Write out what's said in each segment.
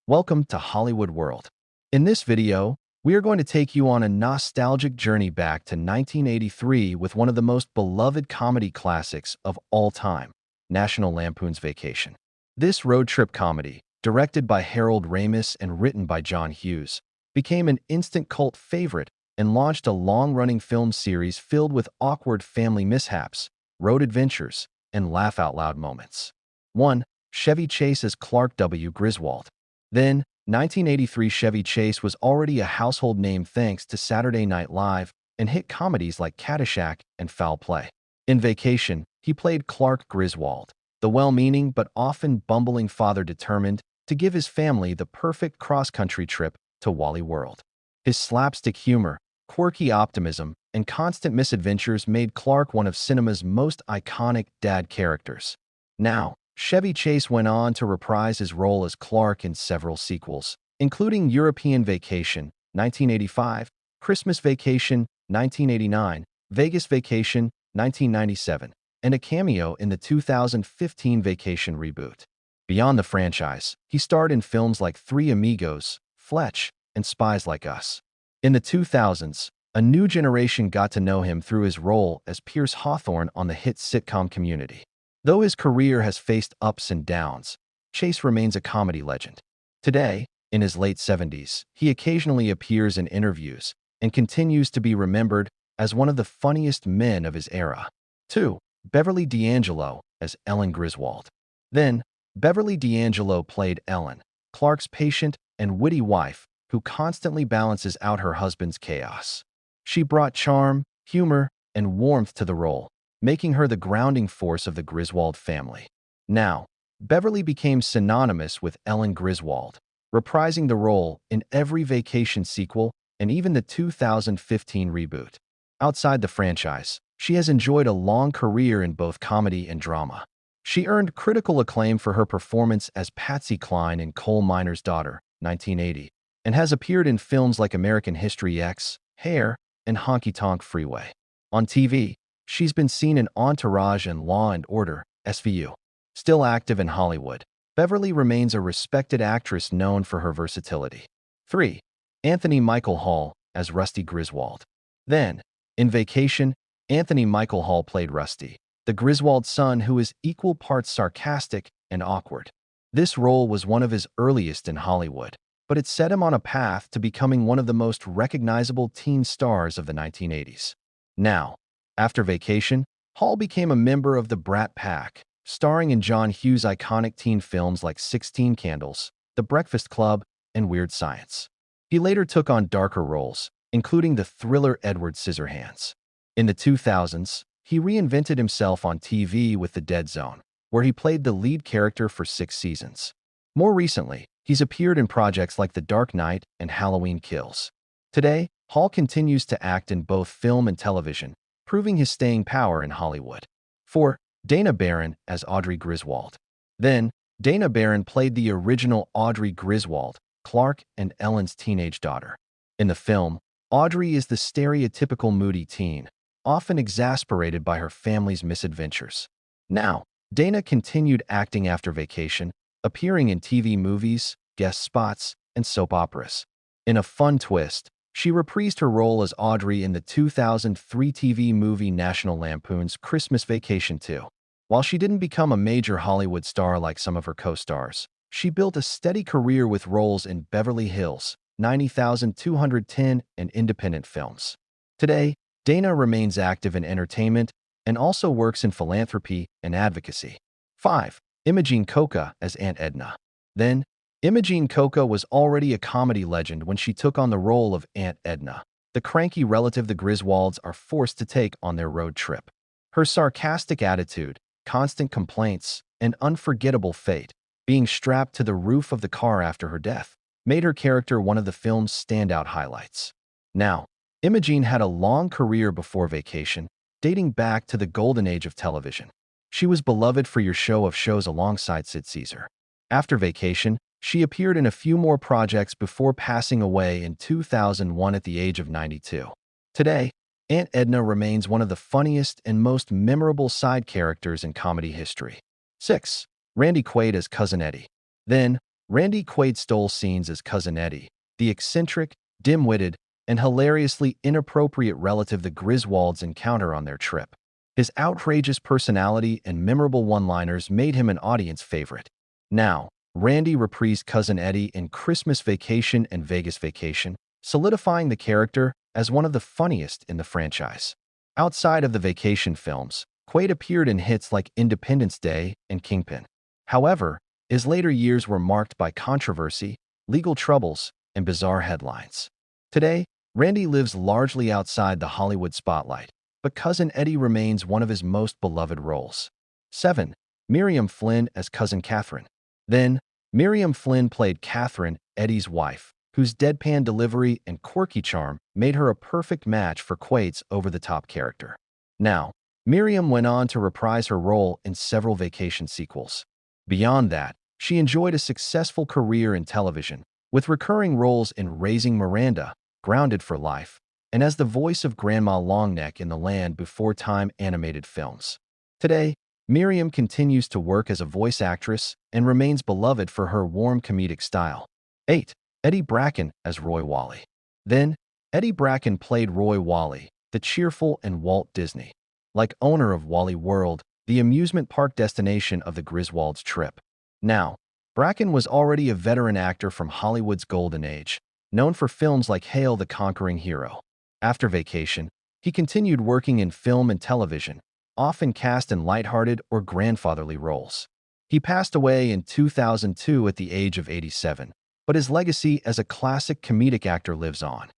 Welcome to Hollywood World. In this video, we are going to take you on a nostalgic journey back to 1983 with one of the most beloved comedy classics of all time, National Lampoon's Vacation. This road trip comedy, directed by Harold Ramis and written by John Hughes, became an instant cult favorite and launched a long-running film series filled with awkward family mishaps, road adventures, and laugh-out-loud moments. 1. Chevy Chase as Clark W. Griswold. Then, 1983 Chevy Chase was already a household name thanks to Saturday Night Live and hit comedies like Caddyshack and Foul Play. In Vacation, he played Clark Griswold, the well-meaning but often bumbling father determined to give his family the perfect cross-country trip to Wally World. His slapstick humor, quirky optimism, and constant misadventures made Clark one of cinema's most iconic dad characters. Now, Chevy Chase went on to reprise his role as Clark in several sequels, including European Vacation, 1985, Christmas Vacation, 1989, Vegas Vacation, 1997, and a cameo in the 2015 Vacation reboot. Beyond the franchise, he starred in films like Three Amigos, Fletch, and Spies Like Us. In the 2000s, a new generation got to know him through his role as Pierce Hawthorne on the hit sitcom Community. Though his career has faced ups and downs, Chase remains a comedy legend. Today, in his late 70s, he occasionally appears in interviews and continues to be remembered as one of the funniest men of his era. 2. Beverly D'Angelo as Ellen Griswold. Then, Beverly D'Angelo played Ellen, Clark's patient and witty wife who constantly balances out her husband's chaos. She brought charm, humor, and warmth to the role, making her the grounding force of the Griswold family. Now, Beverly became synonymous with Ellen Griswold, reprising the role in every Vacation sequel and even the 2015 reboot. Outside the franchise, she has enjoyed a long career in both comedy and drama. She earned critical acclaim for her performance as Patsy Cline in Coal Miner's Daughter, 1980, and has appeared in films like American History X, Hair, and Honky Tonk Freeway. On TV, she's been seen in Entourage and Law and Order, SVU. Still active in Hollywood, Beverly remains a respected actress known for her versatility. 3. Anthony Michael Hall as Rusty Griswold. Then, in Vacation, Anthony Michael Hall played Rusty, the Griswold son who is equal parts sarcastic and awkward. This role was one of his earliest in Hollywood, but it set him on a path to becoming one of the most recognizable teen stars of the 1980s. Now, after Vacation, Hall became a member of the Brat Pack, starring in John Hughes' iconic teen films like 16 Candles, The Breakfast Club, and Weird Science. He later took on darker roles, including the thriller Edward Scissorhands. In the 2000s, he reinvented himself on TV with The Dead Zone, where he played the lead character for 6 seasons. More recently, he's appeared in projects like The Dark Knight and Halloween Kills. Today, Hall continues to act in both film and television, proving his staying power in Hollywood. 4. Dana Barron as Audrey Griswold. Then, Dana Barron played the original Audrey Griswold, Clark and Ellen's teenage daughter. In the film, Audrey is the stereotypical moody teen, often exasperated by her family's misadventures. Now, Dana continued acting after Vacation, appearing in TV movies, guest spots, and soap operas. In a fun twist, she reprised her role as Audrey in the 2003 TV movie National Lampoon's Christmas Vacation 2. While she didn't become a major Hollywood star like some of her co-stars, she built a steady career with roles in Beverly Hills, 90,210, and independent films. Today, Dana remains active in entertainment and also works in philanthropy and advocacy. 5. Imogene Coca as Aunt Edna. Then, Imogene Coca was already a comedy legend when she took on the role of Aunt Edna, the cranky relative the Griswolds are forced to take on their road trip. Her sarcastic attitude, constant complaints, and unforgettable fate, being strapped to the roof of the car after her death, made her character one of the film's standout highlights. Now, Imogene had a long career before Vacation, dating back to the golden age of television. She was beloved for your show of shows alongside Sid Caesar. After Vacation, she appeared in a few more projects before passing away in 2001 at the age of 92. Today, Aunt Edna remains one of the funniest and most memorable side characters in comedy history. 6. Randy Quaid as Cousin Eddie. Then, Randy Quaid stole scenes as Cousin Eddie, the eccentric, dim-witted, and hilariously inappropriate relative the Griswolds encounter on their trip. His outrageous personality and memorable one-liners made him an audience favorite. Now, Randy reprised Cousin Eddie in Christmas Vacation and Vegas Vacation, solidifying the character as one of the funniest in the franchise. Outside of the vacation films, Quaid appeared in hits like Independence Day and Kingpin. However, his later years were marked by controversy, legal troubles, and bizarre headlines. Today, Randy lives largely outside the Hollywood spotlight, but Cousin Eddie remains one of his most beloved roles. 7. Miriam Flynn as Cousin Catherine. Then, Miriam Flynn played Catherine, Eddie's wife, whose deadpan delivery and quirky charm made her a perfect match for Quaid's over-the-top character. Now, Miriam went on to reprise her role in several vacation sequels. Beyond that, she enjoyed a successful career in television, with recurring roles in Raising Miranda, Grounded for Life, and as the voice of Grandma Longneck in the Land Before Time animated films. Today, Miriam continues to work as a voice actress and remains beloved for her warm comedic style. 8. Eddie Bracken as Roy Wally. Then, Eddie Bracken played Roy Wally, the cheerful and Walt Disney, like owner of Wally World, the amusement park destination of the Griswolds' trip. Now, Bracken was already a veteran actor from Hollywood's golden age, known for films like Hail the Conquering Hero. After Vacation, he continued working in film and television, often cast in lighthearted or grandfatherly roles. He passed away in 2002 at the age of 87, but his legacy as a classic comedic actor lives on.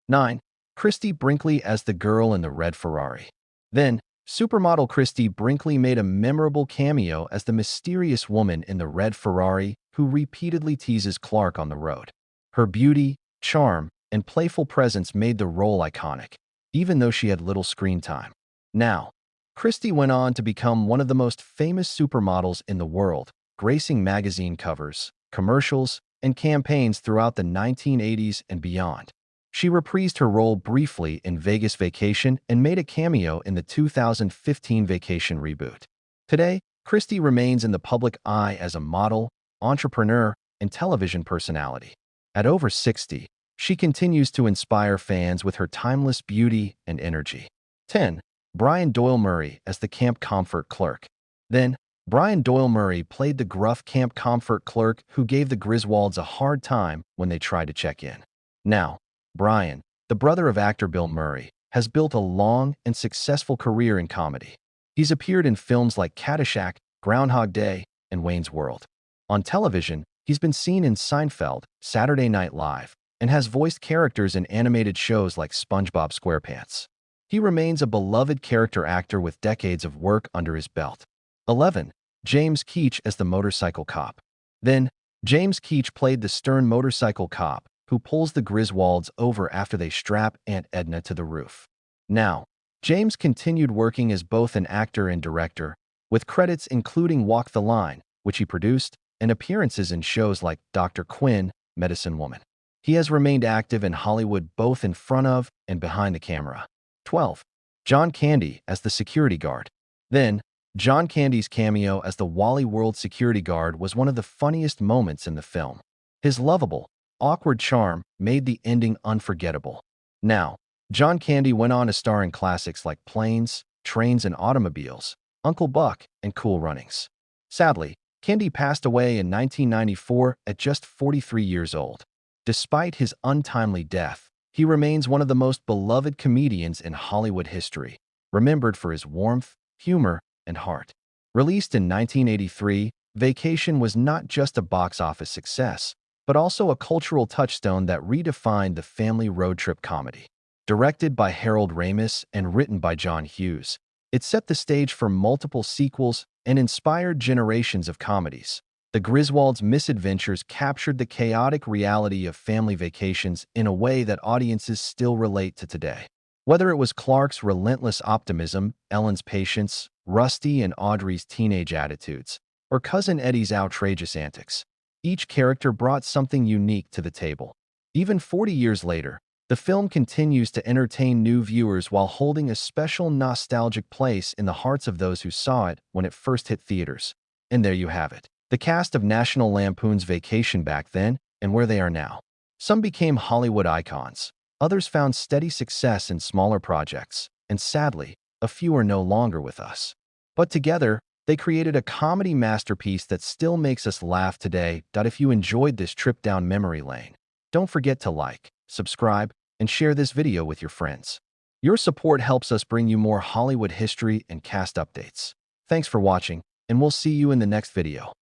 9. Christie Brinkley as the girl in the red Ferrari. Then, supermodel Christie Brinkley made a memorable cameo as the mysterious woman in the red Ferrari who repeatedly teases Clark on the road. Her beauty, charm, and playful presence made the role iconic, even though she had little screen time. Now, Christie went on to become one of the most famous supermodels in the world, gracing magazine covers, commercials, and campaigns throughout the 1980s and beyond. She reprised her role briefly in Vegas Vacation and made a cameo in the 2015 Vacation reboot. Today, Christie remains in the public eye as a model, entrepreneur, and television personality. At over 60, she continues to inspire fans with her timeless beauty and energy. 10. Brian Doyle Murray as the Camp Comfort clerk. Then, Brian Doyle Murray played the gruff Camp Comfort clerk who gave the Griswolds a hard time when they tried to check in. Now, Brian, the brother of actor Bill Murray, has built a long and successful career in comedy. He's appeared in films like Caddyshack, Groundhog Day, and Wayne's World. On television, he's been seen in Seinfeld, Saturday Night Live, and has voiced characters in animated shows like SpongeBob SquarePants. He remains a beloved character actor with decades of work under his belt. 11. James Keach as the motorcycle cop. Then, James Keach played the stern motorcycle cop who pulls the Griswolds over after they strap Aunt Edna to the roof. Now, James continued working as both an actor and director, with credits including Walk the Line, which he produced, and appearances in shows like Dr. Quinn, Medicine Woman. He has remained active in Hollywood both in front of and behind the camera. 12. John Candy as the security guard. Then, John Candy's cameo as the Wally World security guard was one of the funniest moments in the film. His lovable, awkward charm made the ending unforgettable. Now, John Candy went on to star in classics like Planes, Trains, and Automobiles, Uncle Buck, and Cool Runnings. Sadly, Candy passed away in 1994 at just 43 years old. Despite his untimely death, he remains one of the most beloved comedians in Hollywood history, remembered for his warmth, humor, and heart. Released in 1983, Vacation was not just a box office success, but also a cultural touchstone that redefined the family road trip comedy. Directed by Harold Ramis and written by John Hughes, it set the stage for multiple sequels and inspired generations of comedies. The Griswolds' misadventures captured the chaotic reality of family vacations in a way that audiences still relate to today. Whether it was Clark's relentless optimism, Ellen's patience, Rusty and Audrey's teenage attitudes, or Cousin Eddie's outrageous antics, each character brought something unique to the table. Even 40 years later, the film continues to entertain new viewers while holding a special nostalgic place in the hearts of those who saw it when it first hit theaters. And there you have it. The cast of National Lampoon's Vacation back then and where they are now. Some became Hollywood icons. Others found steady success in smaller projects, and sadly, a few are no longer with us. But together, they created a comedy masterpiece that still makes us laugh today. If you enjoyed this trip down memory lane, don't forget to like, subscribe, and share this video with your friends. Your support helps us bring you more Hollywood history and cast updates. Thanks for watching, and we'll see you in the next video.